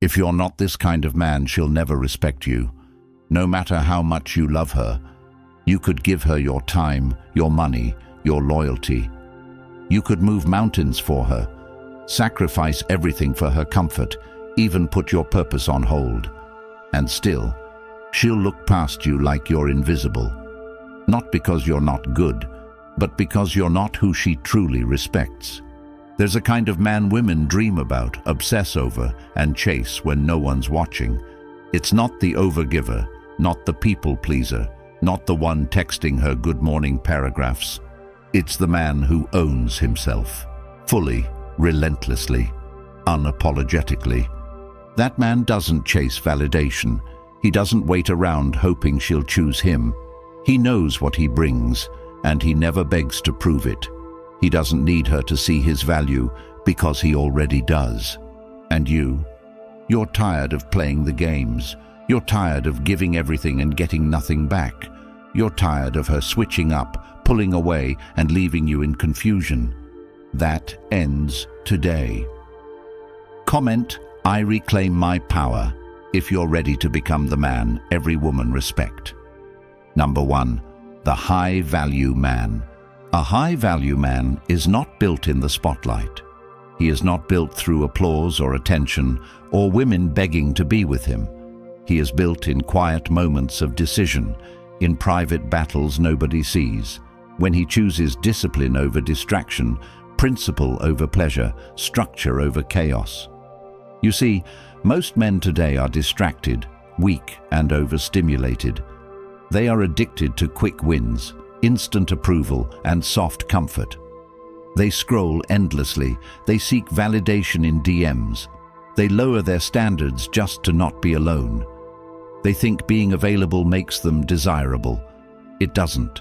If you're not this kind of man, she'll never respect you. No matter how much you love her, you could give her your time, your money, your loyalty. You could move mountains for her, sacrifice everything for her comfort, even put your purpose on hold. And still, she'll look past you like you're invisible. Not because you're not good, but because you're not who she truly respects. There's a kind of man women dream about, obsess over, and chase when no one's watching. It's not the overgiver, not the people pleaser, not the one texting her good morning paragraphs. It's the man who owns himself, fully, relentlessly, unapologetically. That man doesn't chase validation. He doesn't wait around hoping she'll choose him. He knows what he brings, and he never begs to prove it. He doesn't need her to see his value because he already does. And you're tired of playing the games. You're tired of giving everything and getting nothing back. You're tired of her switching up, pulling away, and leaving you in confusion. That ends today. Comment, "I reclaim my power," if you're ready to become the man every woman respects. Number 1. The high-value man. A high-value man is not built in the spotlight. He is not built through applause or attention, or women begging to be with him. He is built in quiet moments of decision, in private battles nobody sees, when he chooses discipline over distraction, principle over pleasure, structure over chaos. You see, most men today are distracted, weak, and overstimulated. They are addicted to quick wins, instant approval, and soft comfort. They scroll endlessly. They seek validation in DMs. They lower their standards just to not be alone. They think being available makes them desirable. It doesn't.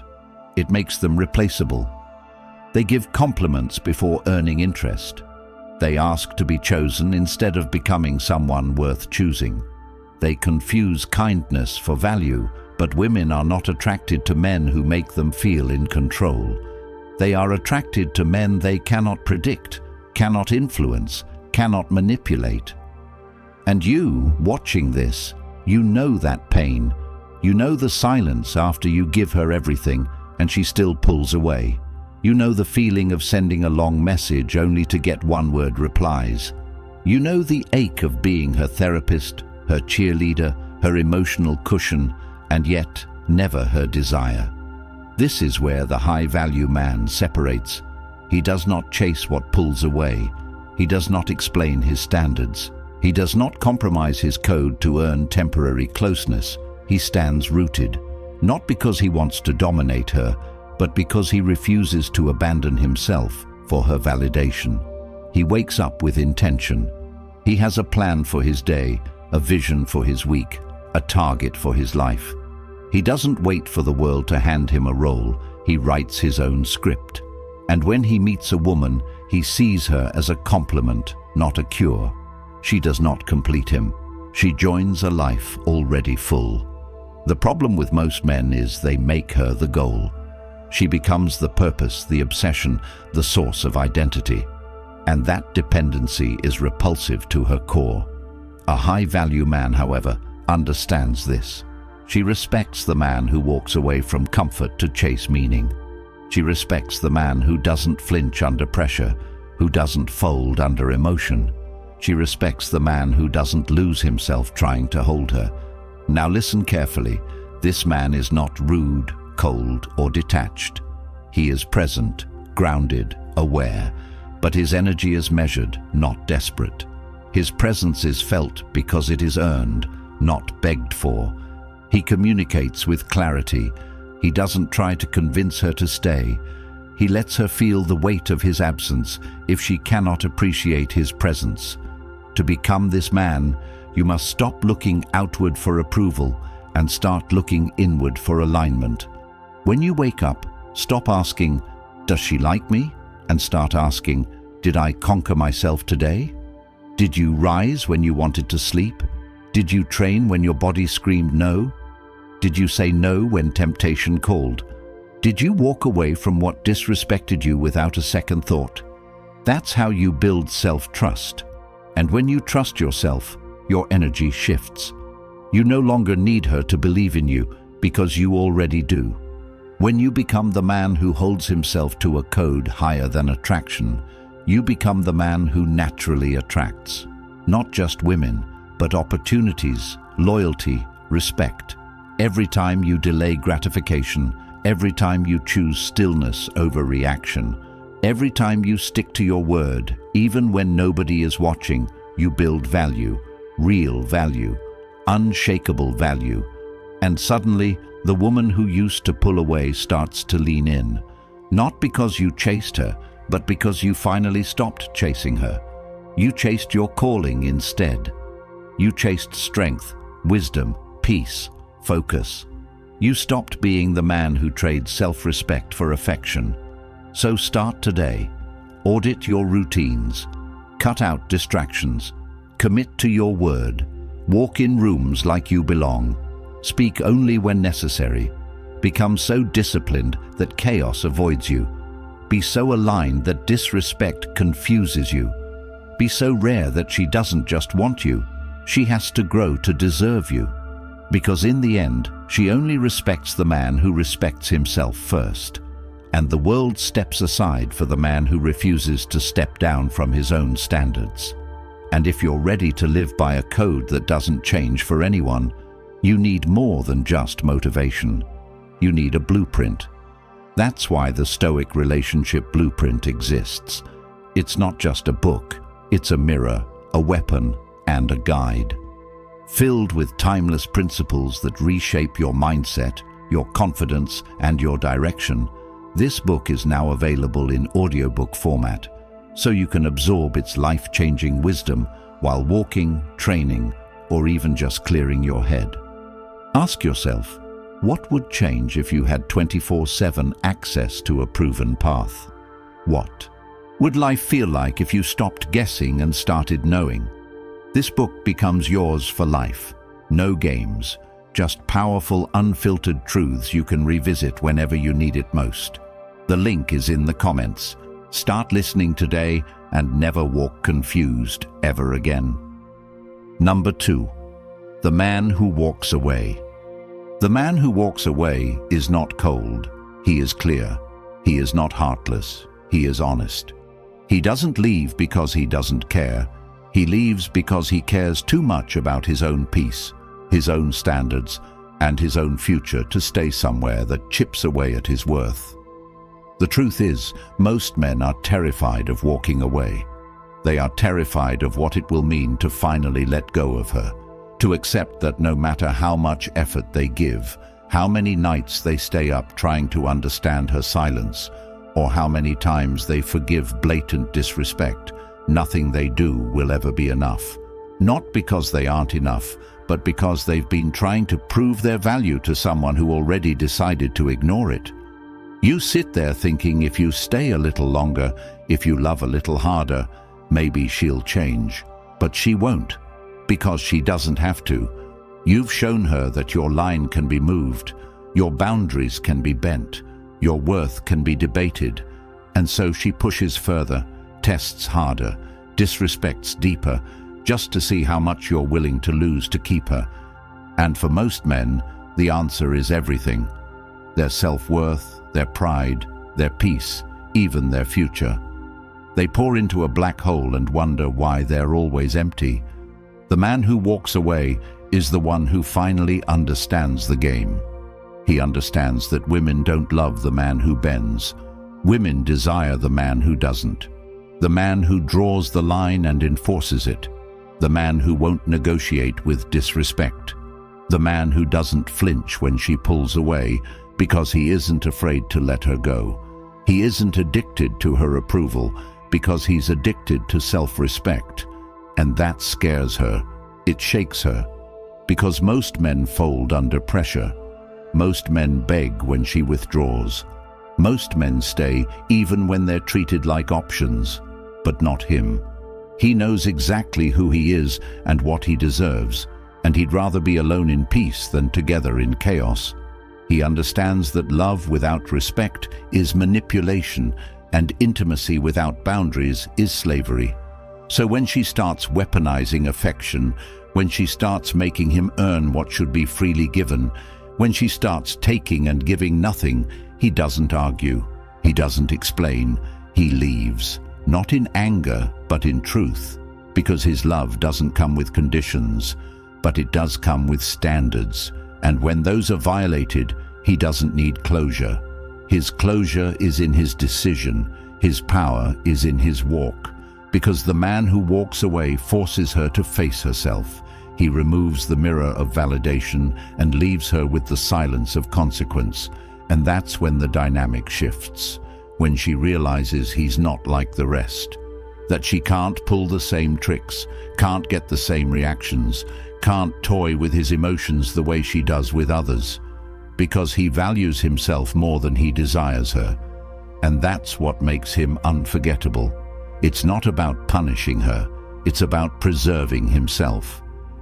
It makes them replaceable. They give compliments before earning interest. They ask to be chosen instead of becoming someone worth choosing. They confuse kindness for value, but women are not attracted to men who make them feel in control. They are attracted to men they cannot predict, cannot influence, cannot manipulate. And you, watching this, you know that pain. You know the silence after you give her everything and she still pulls away. You know the feeling of sending a long message only to get one-word replies. You know the ache of being her therapist, her cheerleader, her emotional cushion, and yet never her desire. This is where the high-value man separates. He does not chase what pulls away. He does not explain his standards. He does not compromise his code to earn temporary closeness. He stands rooted, not because he wants to dominate her, but because he refuses to abandon himself for her validation. He wakes up with intention. He has a plan for his day, a vision for his week, a target for his life. He doesn't wait for the world to hand him a role. He writes his own script. And when he meets a woman, he sees her as a complement, not a cure. She does not complete him. She joins a life already full. The problem with most men is they make her the goal. She becomes the purpose, the obsession, the source of identity. And that dependency is repulsive to her core. A high-value man, however, understands this. She respects the man who walks away from comfort to chase meaning. She respects the man who doesn't flinch under pressure, who doesn't fold under emotion. She respects the man who doesn't lose himself trying to hold her. Now listen carefully. This man is not rude, cold, or detached. He is present, grounded, aware, but his energy is measured, not desperate. His presence is felt because it is earned, not begged for. He communicates with clarity. He doesn't try to convince her to stay. He lets her feel the weight of his absence if she cannot appreciate his presence. To become this man, you must stop looking outward for approval and start looking inward for alignment. When you wake up, stop asking, "Does she like me?" and start asking, "Did I conquer myself today?" Did you rise when you wanted to sleep? Did you train when your body screamed no? Did you say no when temptation called? Did you walk away from what disrespected you without a second thought? That's how you build self-trust. And when you trust yourself, your energy shifts. You no longer need her to believe in you because you already do. When you become the man who holds himself to a code higher than attraction, you become the man who naturally attracts. Not just women, but opportunities, loyalty, respect. Every time you delay gratification, every time you choose stillness over reaction, every time you stick to your word, even when nobody is watching, you build value, real value, unshakable value. And suddenly, the woman who used to pull away starts to lean in. Not because you chased her, but because you finally stopped chasing her. You chased your calling instead. You chased strength, wisdom, peace, focus. You stopped being the man who trades self-respect for affection. So start today. Audit your routines. Cut out distractions. Commit to your word. Walk in rooms like you belong. Speak only when necessary. Become so disciplined that chaos avoids you. Be so aligned that disrespect confuses you. Be so rare that she doesn't just want you. She has to grow to deserve you. Because in the end, she only respects the man who respects himself first. And the world steps aside for the man who refuses to step down from his own standards. And if you're ready to live by a code that doesn't change for anyone, you need more than just motivation. You need a blueprint. That's why the Stoic relationship blueprint exists. It's not just a book, it's a mirror, a weapon, and a guide. Filled with timeless principles that reshape your mindset, your confidence, and your direction, this book is now available in audiobook format, so you can absorb its life-changing wisdom while walking, training, or even just clearing your head. Ask yourself, what would change if you had 24/7 access to a proven path? What would life feel like if you stopped guessing and started knowing? This book becomes yours for life. No games, just powerful, unfiltered truths you can revisit whenever you need it most. The link is in the comments. Start listening today and never walk confused ever again. Number 2. The man who walks away. The man who walks away is not cold. He is clear. He is not heartless. He is honest. He doesn't leave because he doesn't care. He leaves because he cares too much about his own peace, his own standards, and his own future to stay somewhere that chips away at his worth. The truth is, most men are terrified of walking away. They are terrified of what it will mean to finally let go of her, to accept that no matter how much effort they give, how many nights they stay up trying to understand her silence, or how many times they forgive blatant disrespect, nothing they do will ever be enough. Not because they aren't enough, but because they've been trying to prove their value to someone who already decided to ignore it. You sit there thinking if you stay a little longer, if you love a little harder, maybe she'll change. But she won't, because she doesn't have to. You've shown her that your line can be moved, your boundaries can be bent, your worth can be debated, and so she pushes further, tests harder, disrespects deeper, just to see how much you're willing to lose to keep her. And for most men, the answer is everything. Their self-worth, their pride, their peace, even their future. They pour into a black hole and wonder why they're always empty. The man who walks away is the one who finally understands the game. He understands that women don't love the man who bends. Women desire the man who doesn't. The man who draws the line and enforces it. The man who won't negotiate with disrespect. The man who doesn't flinch when she pulls away because he isn't afraid to let her go. He isn't addicted to her approval because he's addicted to self-respect. And that scares her. It shakes her. Because most men fold under pressure. Most men beg when she withdraws. Most men stay even when they're treated like options. But not him. He knows exactly who he is and what he deserves, and he'd rather be alone in peace than together in chaos. He understands that love without respect is manipulation, and intimacy without boundaries is slavery. So when she starts weaponizing affection, when she starts making him earn what should be freely given, when she starts taking and giving nothing, he doesn't argue, he doesn't explain, he leaves, not in anger, but in truth, because his love doesn't come with conditions, but it does come with standards, and when those are violated, he doesn't need closure. His closure is in his decision, his power is in his walk, because the man who walks away forces her to face herself. He removes the mirror of validation and leaves her with the silence of consequence, and that's when the dynamic shifts, when she realizes he's not like the rest, that she can't pull the same tricks, can't get the same reactions, can't toy with his emotions the way she does with others, because he values himself more than he desires her. And that's what makes him unforgettable. It's not about punishing her, it's about preserving himself.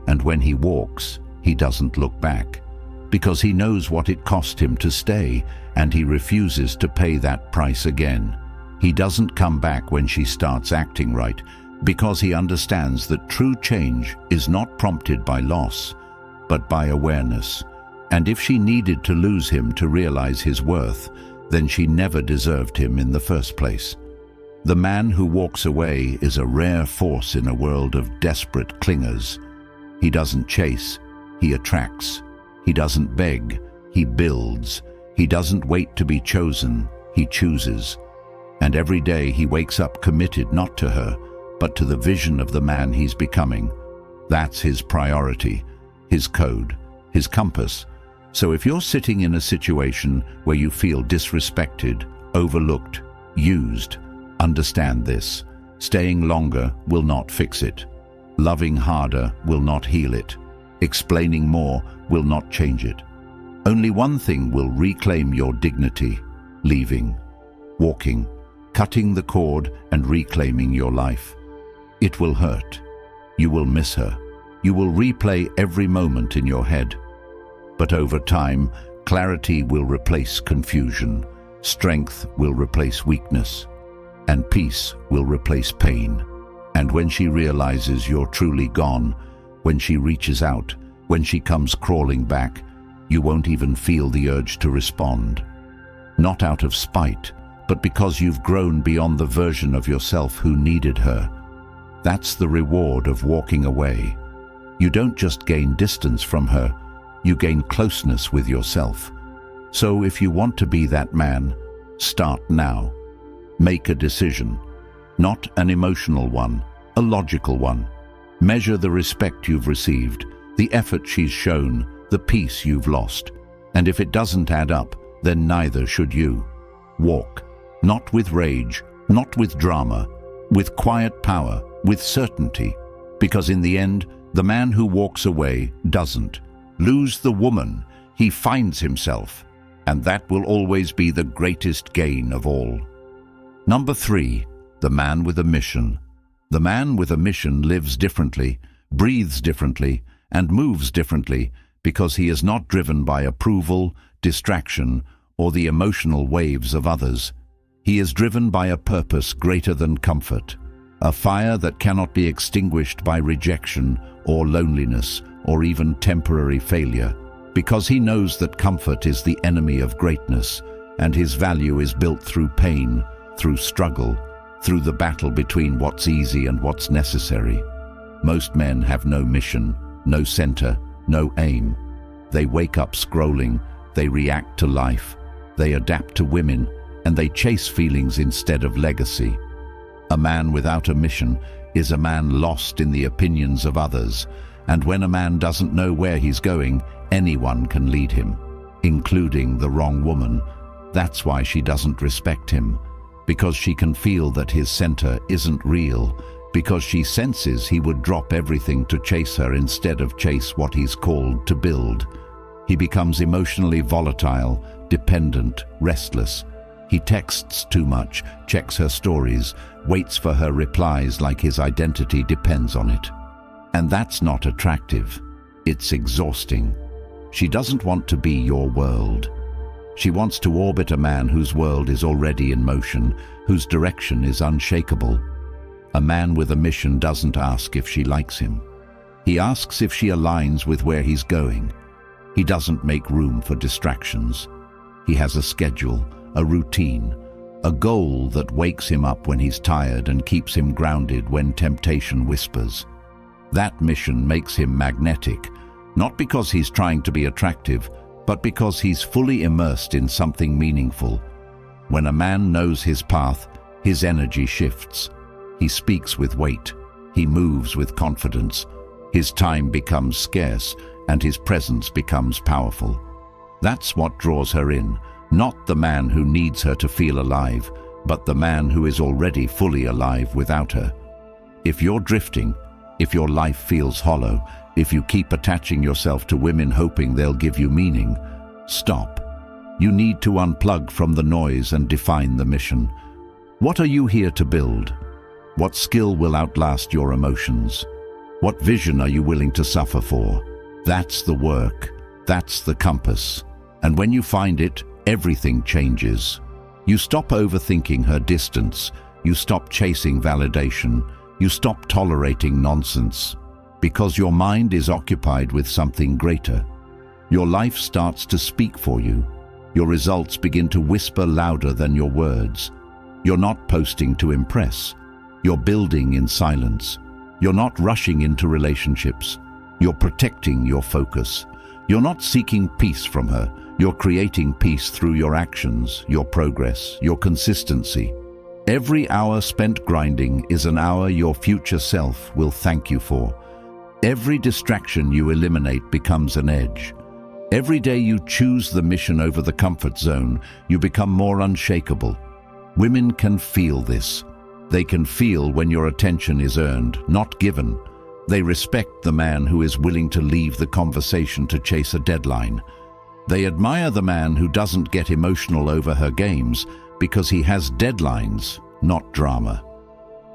And when he walks, he doesn't look back, because he knows what it cost him to stay, and he refuses to pay that price again. He doesn't come back when she starts acting right, because he understands that true change is not prompted by loss, but by awareness. And if she needed to lose him to realize his worth, then she never deserved him in the first place. The man who walks away is a rare force in a world of desperate clingers. He doesn't chase, he attracts. He doesn't beg, he builds. He doesn't wait to be chosen, he chooses. And every day he wakes up committed not to her, but to the vision of the man he's becoming. That's his priority, his code, his compass. So if you're sitting in a situation where you feel disrespected, overlooked, used, understand this. Staying longer will not fix it. Loving harder will not heal it. Explaining more will not change it. Only one thing will reclaim your dignity: leaving, walking, cutting the cord and reclaiming your life. It will hurt. You will miss her. You will replay every moment in your head. But over time, clarity will replace confusion, strength will replace weakness, and peace will replace pain. And when she realizes you're truly gone, when she reaches out, when she comes crawling back, you won't even feel the urge to respond. Not out of spite, but because you've grown beyond the version of yourself who needed her. That's the reward of walking away. You don't just gain distance from her, you gain closeness with yourself. So if you want to be that man, start now. Make a decision. Not an emotional one, a logical one. Measure the respect you've received, the effort she's shown, the peace you've lost. And if it doesn't add up, then neither should you. Walk, not with rage, not with drama, with quiet power, with certainty. Because in the end, the man who walks away doesn't lose the woman, he finds himself. And that will always be the greatest gain of all. Number 3, the man with a mission. The man with a mission lives differently, breathes differently, and moves differently because he is not driven by approval, distraction, or the emotional waves of others. He is driven by a purpose greater than comfort, a fire that cannot be extinguished by rejection or loneliness or even temporary failure, because he knows that comfort is the enemy of greatness, and his value is built through pain, through struggle, through the battle between what's easy and what's necessary. Most men have no mission, no center, no aim. They wake up scrolling, they react to life, they adapt to women, and they chase feelings instead of legacy. A man without a mission is a man lost in the opinions of others, and when a man doesn't know where he's going, anyone can lead him, including the wrong woman. That's why she doesn't respect him, because she can feel that his center isn't real, because she senses he would drop everything to chase her instead of chase what he's called to build. He becomes emotionally volatile, dependent, restless. He texts too much, checks her stories, waits for her replies like his identity depends on it. And that's not attractive. It's exhausting. She doesn't want to be your world. She wants to orbit a man whose world is already in motion, whose direction is unshakable. A man with a mission doesn't ask if she likes him. He asks if she aligns with where he's going. He doesn't make room for distractions. He has a schedule, a routine, a goal that wakes him up when he's tired and keeps him grounded when temptation whispers. That mission makes him magnetic, not because he's trying to be attractive, but because he's fully immersed in something meaningful. When a man knows his path, his energy shifts. He speaks with weight. He moves with confidence. His time becomes scarce, and his presence becomes powerful. That's what draws her in, not the man who needs her to feel alive, but the man who is already fully alive without her. If you're drifting, if your life feels hollow, if you keep attaching yourself to women hoping they'll give you meaning, stop. You need to unplug from the noise and define the mission. What are you here to build? What skill will outlast your emotions? What vision are you willing to suffer for? That's the work. That's the compass. And when you find it, everything changes. You stop overthinking her distance. You stop chasing validation. You stop tolerating nonsense. Because your mind is occupied with something greater. Your life starts to speak for you. Your results begin to whisper louder than your words. You're not posting to impress. You're building in silence. You're not rushing into relationships. You're protecting your focus. You're not seeking peace from her. You're creating peace through your actions, your progress, your consistency. Every hour spent grinding is an hour your future self will thank you for. Every distraction you eliminate becomes an edge. Every day you choose the mission over the comfort zone, you become more unshakable. Women can feel this. They can feel when your attention is earned, not given. They respect the man who is willing to leave the conversation to chase a deadline. They admire the man who doesn't get emotional over her games because he has deadlines, not drama.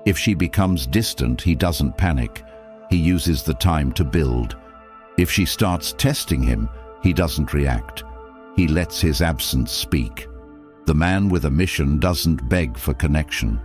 If she becomes distant, he doesn't panic. He uses the time to build. If she starts testing him, he doesn't react. He lets his absence speak. The man with a mission doesn't beg for connection.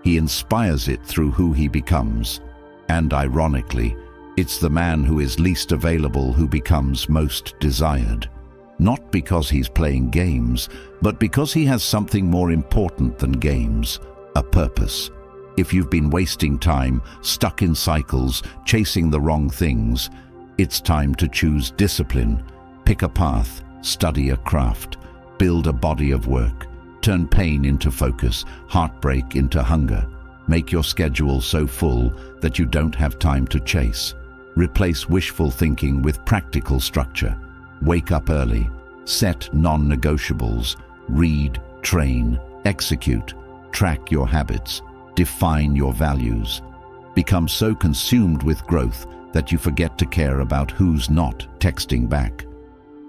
He inspires it through who he becomes. And ironically, it's the man who is least available who becomes most desired. Not because he's playing games, but because he has something more important than games, a purpose. If you've been wasting time, stuck in cycles, chasing the wrong things, it's time to choose discipline. Pick a path, study a craft, build a body of work, turn pain into focus, heartbreak into hunger. Make your schedule so full that you don't have time to chase. Replace wishful thinking with practical structure. Wake up early. Set non-negotiables. Read, train, execute. Track your habits. Define your values. Become so consumed with growth that you forget to care about who's not texting back.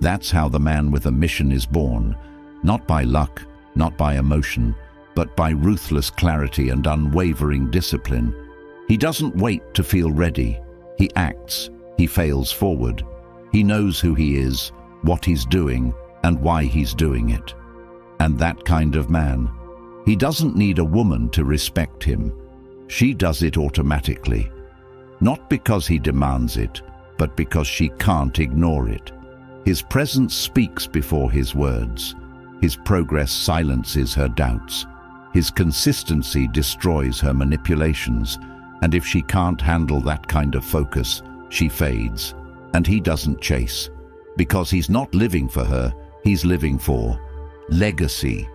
That's how the man with a mission is born. Not by luck, not by emotion, but by ruthless clarity and unwavering discipline. He doesn't wait to feel ready. He acts. He fails forward. He knows who he is, what he's doing, and why he's doing it. And that kind of man, he doesn't need a woman to respect him. She does it automatically. Not because he demands it, but because she can't ignore it. His presence speaks before his words. His progress silences her doubts. His consistency destroys her manipulations. And if she can't handle that kind of focus, she fades. And he doesn't chase. Because he's not living for her, he's living for legacy.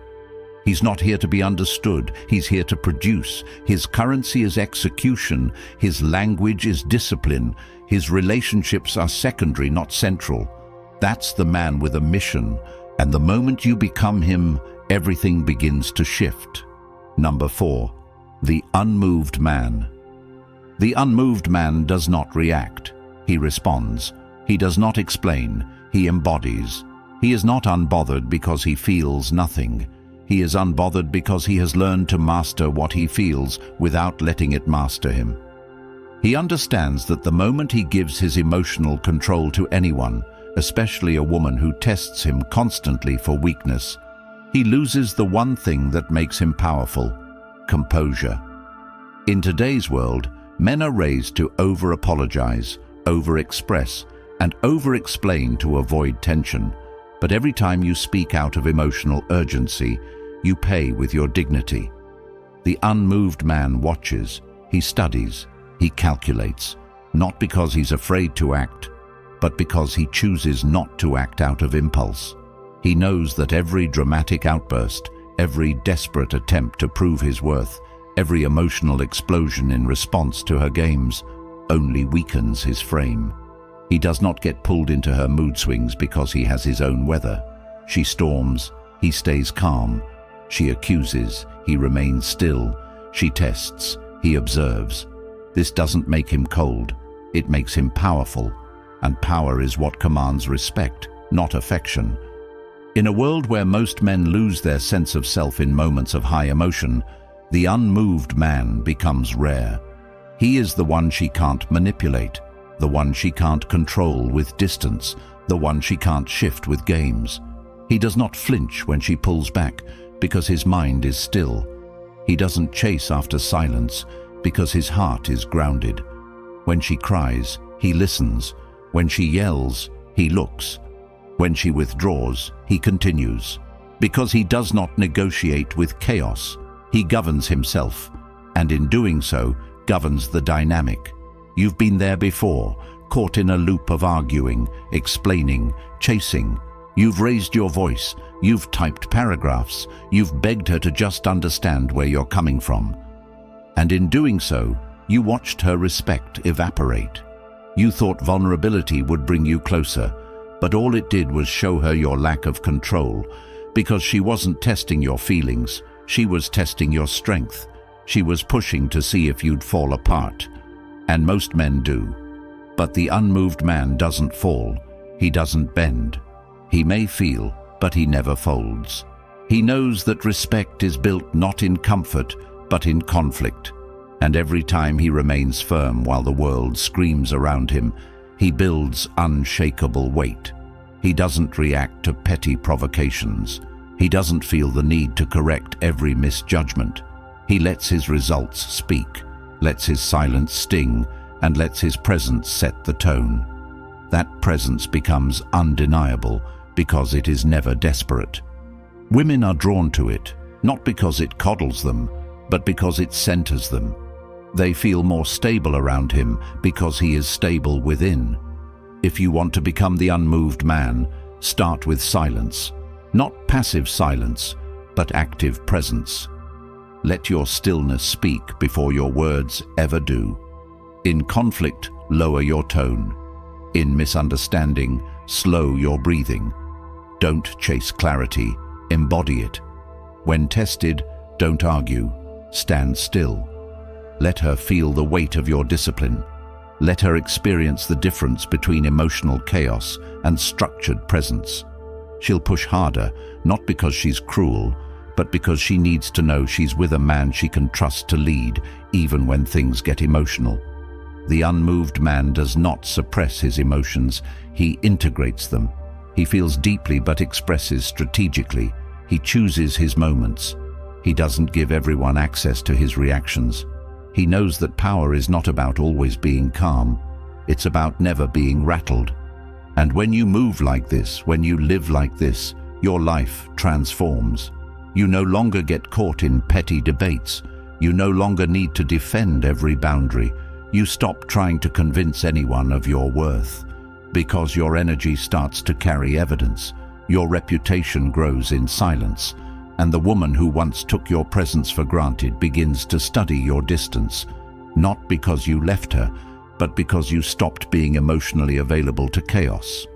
He's not here to be understood, he's here to produce. His currency is execution, his language is discipline, his relationships are secondary, not central. That's the man with a mission, and the moment you become him, everything begins to shift. Number 4, the unmoved man. The unmoved man does not react. He responds. He does not explain. He embodies. He is not unbothered because he feels nothing. He is unbothered because he has learned to master what he feels without letting it master him. He understands that the moment he gives his emotional control to anyone, especially a woman who tests him constantly for weakness, he loses the one thing that makes him powerful: composure. In today's world, men are raised to over-apologize, over-express, and over-explain to avoid tension. But every time you speak out of emotional urgency, you pay with your dignity. The unmoved man watches, he studies, he calculates, not because he's afraid to act, but because he chooses not to act out of impulse. He knows that every dramatic outburst, every desperate attempt to prove his worth, every emotional explosion in response to her games, only weakens his frame. He does not get pulled into her mood swings because he has his own weather. She storms, he stays calm. She accuses, he remains still. She tests, he observes. This doesn't make him cold, it makes him powerful. And power is what commands respect, not affection. In a world where most men lose their sense of self in moments of high emotion, the unmoved man becomes rare. He is the one she can't manipulate, the one she can't control with distance, the one she can't shift with games. He does not flinch when she pulls back because his mind is still. He doesn't chase after silence because his heart is grounded. When she cries, he listens. When she yells, he looks. When she withdraws, he continues. Because he does not negotiate with chaos, he governs himself, and in doing so, governs the dynamic. You've been there before, caught in a loop of arguing, explaining, chasing. You've raised your voice, you've typed paragraphs, you've begged her to just understand where you're coming from. And in doing so, you watched her respect evaporate. You thought vulnerability would bring you closer, but all it did was show her your lack of control, because she wasn't testing your feelings, she was testing your strength. She was pushing to see if you'd fall apart. And most men do. But the unmoved man doesn't fall. He doesn't bend. He may feel, but he never folds. He knows that respect is built not in comfort, but in conflict. And every time he remains firm while the world screams around him, he builds unshakable weight. He doesn't react to petty provocations. He doesn't feel the need to correct every misjudgment. He lets his results speak, lets his silence sting, and lets his presence set the tone. That presence becomes undeniable because it is never desperate. Women are drawn to it, not because it coddles them, but because it centers them. They feel more stable around him because he is stable within. If you want to become the unmoved man, start with silence. Not passive silence, but active presence. Let your stillness speak before your words ever do. In conflict, lower your tone. In misunderstanding, slow your breathing. Don't chase clarity, embody it. When tested, don't argue, stand still. Let her feel the weight of your discipline. Let her experience the difference between emotional chaos and structured presence. She'll push harder, not because she's cruel, but because she needs to know she's with a man she can trust to lead, even when things get emotional. The unmoved man does not suppress his emotions, he integrates them. He feels deeply but expresses strategically. He chooses his moments. He doesn't give everyone access to his reactions. He knows that power is not about always being calm. It's about never being rattled. And when you move like this, when you live like this, your life transforms. You no longer get caught in petty debates. You no longer need to defend every boundary. You stop trying to convince anyone of your worth. Because your energy starts to carry evidence. Your reputation grows in silence. And the woman who once took your presence for granted begins to study your distance. Not because you left her, but because you stopped being emotionally available to chaos.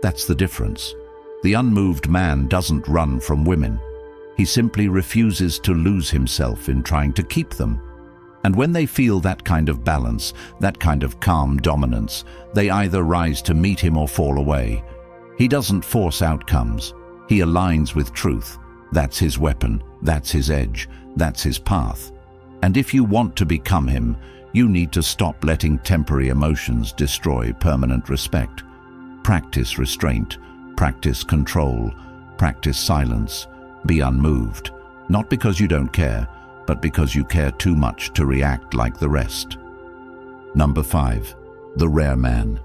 That's the difference. The unmoved man doesn't run from women. He simply refuses to lose himself in trying to keep them. And when they feel that kind of balance, that kind of calm dominance, they either rise to meet him or fall away. He doesn't force outcomes. He aligns with truth. That's his weapon, that's his edge, that's his path. And if you want to become him, you need to stop letting temporary emotions destroy permanent respect. Practice restraint, practice control, practice silence. Be unmoved, not because you don't care, but because you care too much to react like the rest. Number 5. The rare man.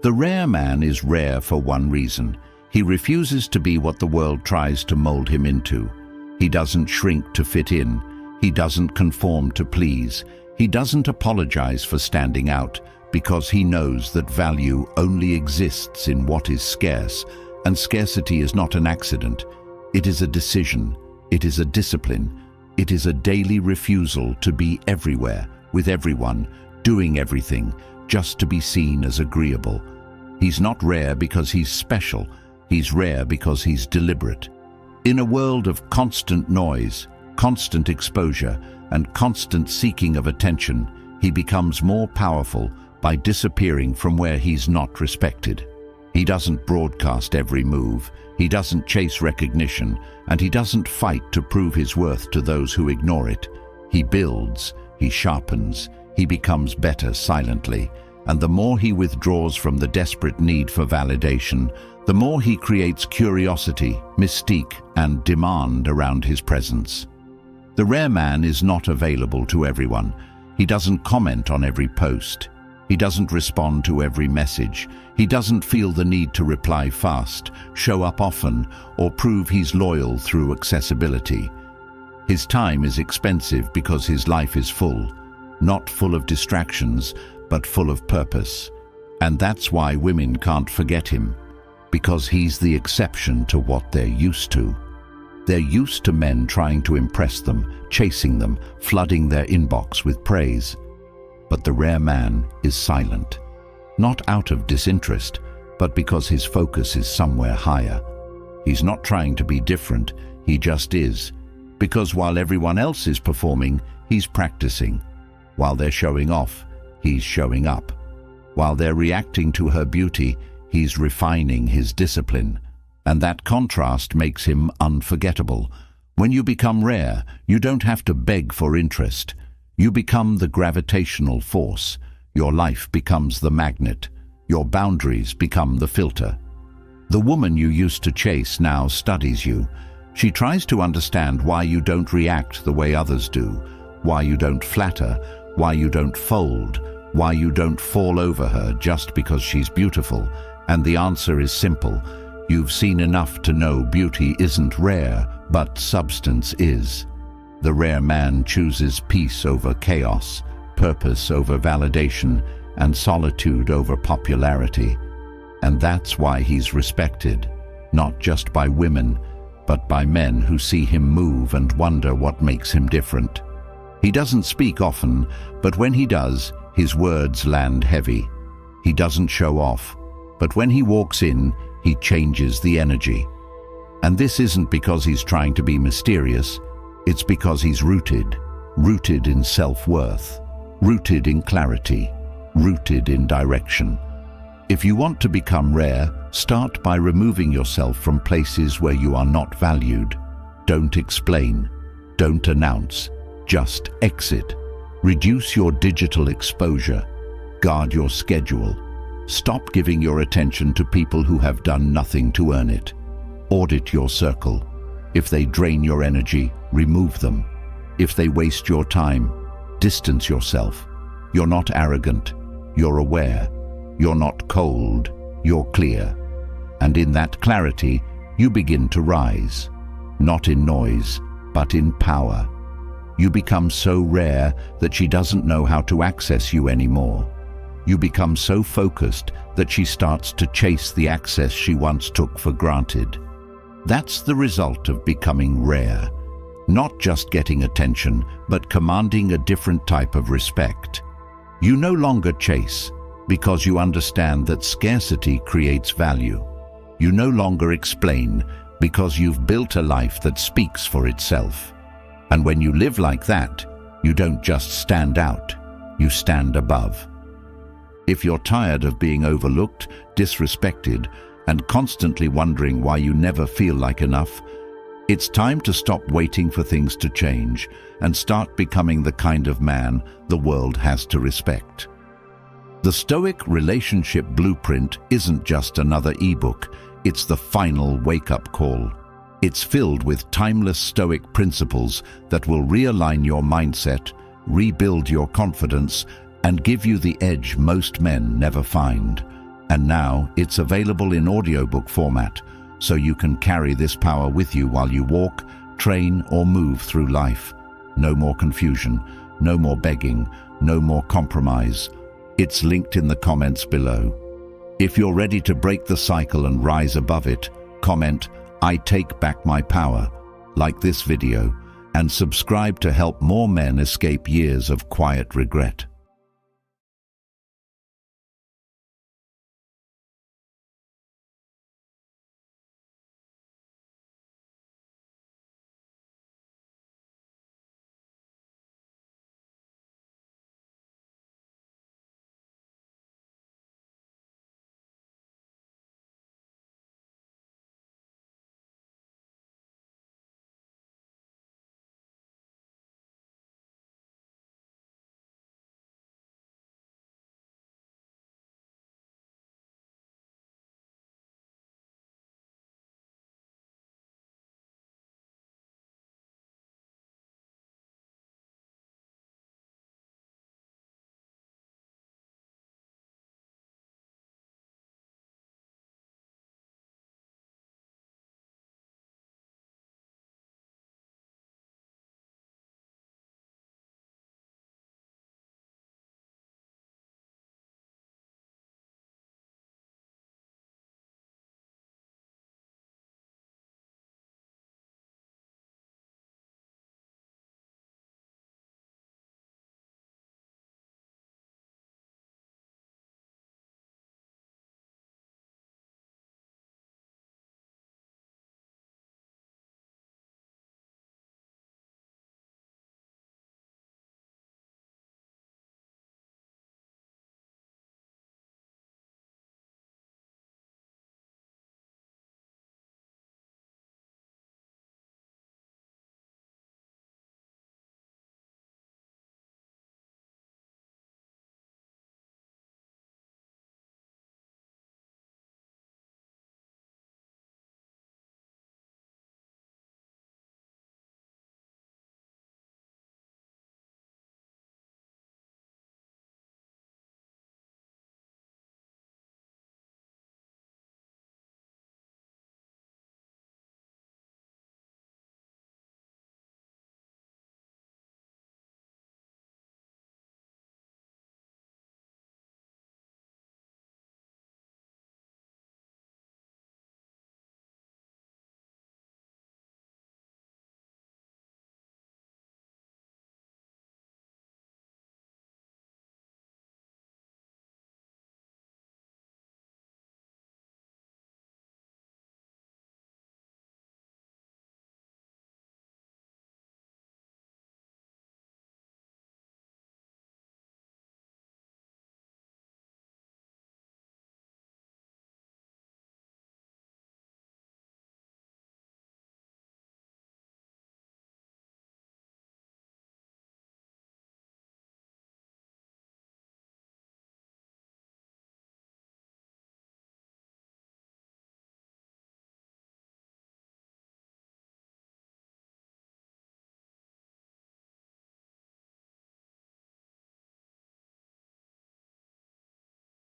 The rare man is rare for one reason. He refuses to be what the world tries to mold him into. He doesn't shrink to fit in. He doesn't conform to please. He doesn't apologize for standing out, because he knows that value only exists in what is scarce, and scarcity is not an accident. It is a decision. It is a discipline. It is a daily refusal to be everywhere, with everyone, doing everything, just to be seen as agreeable. He's not rare because he's special. He's rare because he's deliberate. In a world of constant noise, constant exposure, and constant seeking of attention, he becomes more powerful by disappearing from where he's not respected. He doesn't broadcast every move, he doesn't chase recognition, and he doesn't fight to prove his worth to those who ignore it. He builds, he sharpens, he becomes better silently, and the more he withdraws from the desperate need for validation, the more he creates curiosity, mystique, and demand around his presence. The rare man is not available to everyone. He doesn't comment on every post. He doesn't respond to every message. He doesn't feel the need to reply fast, show up often, or prove he's loyal through accessibility. His time is expensive because his life is full, not full of distractions, but full of purpose. And that's why women can't forget him, because he's the exception to what they're used to. They're used to men trying to impress them, chasing them, flooding their inbox with praise. But the rare man is silent, not out of disinterest, but because his focus is somewhere higher. He's not trying to be different, he just is. Because while everyone else is performing, he's practicing. While they're showing off, he's showing up. While they're reacting to her beauty, he's refining his discipline. And that contrast makes him unforgettable. When you become rare, you don't have to beg for interest. You become the gravitational force. Your life becomes the magnet. Your boundaries become the filter. The woman you used to chase now studies you. She tries to understand why you don't react the way others do, why you don't flatter, why you don't fold, why you don't fall over her just because she's beautiful. And the answer is simple. You've seen enough to know beauty isn't rare, but substance is. The rare man chooses peace over chaos, purpose over validation, and solitude over popularity. And that's why he's respected, not just by women, but by men who see him move and wonder what makes him different. He doesn't speak often, but when he does, his words land heavy. He doesn't show off, but when he walks in, he changes the energy. And this isn't because he's trying to be mysterious. It's because he's rooted in self-worth, rooted in clarity, rooted in direction. If you want to become rare, start by removing yourself from places where you are not valued. Don't explain, don't announce, just exit. Reduce your digital exposure, guard your schedule. Stop giving your attention to people who have done nothing to earn it. Audit your circle. If they drain your energy, remove them. If they waste your time, distance yourself. You're not arrogant, you're aware. You're not cold, you're clear. And in that clarity, you begin to rise. Not in noise, but in power. You become so rare that she doesn't know how to access you anymore. You become so focused that she starts to chase the access she once took for granted. That's the result of becoming rare. Not just getting attention, but commanding a different type of respect. You no longer chase, because you understand that scarcity creates value. You no longer explain, because you've built a life that speaks for itself. And when you live like that, you don't just stand out, you stand above. If you're tired of being overlooked, disrespected, and constantly wondering why you never feel like enough, it's time to stop waiting for things to change and start becoming the kind of man the world has to respect. The Stoic Relationship Blueprint isn't just another ebook, it's the final wake-up call. It's filled with timeless Stoic principles that will realign your mindset, rebuild your confidence, and give you the edge most men never find. And now it's available in audiobook format, so you can carry this power with you while you walk, train, or move through life. No more confusion, no more begging, no more compromise. It's linked in the comments below. If you're ready to break the cycle and rise above it, comment, "I take back my power," like this video, and subscribe to help more men escape years of quiet regret.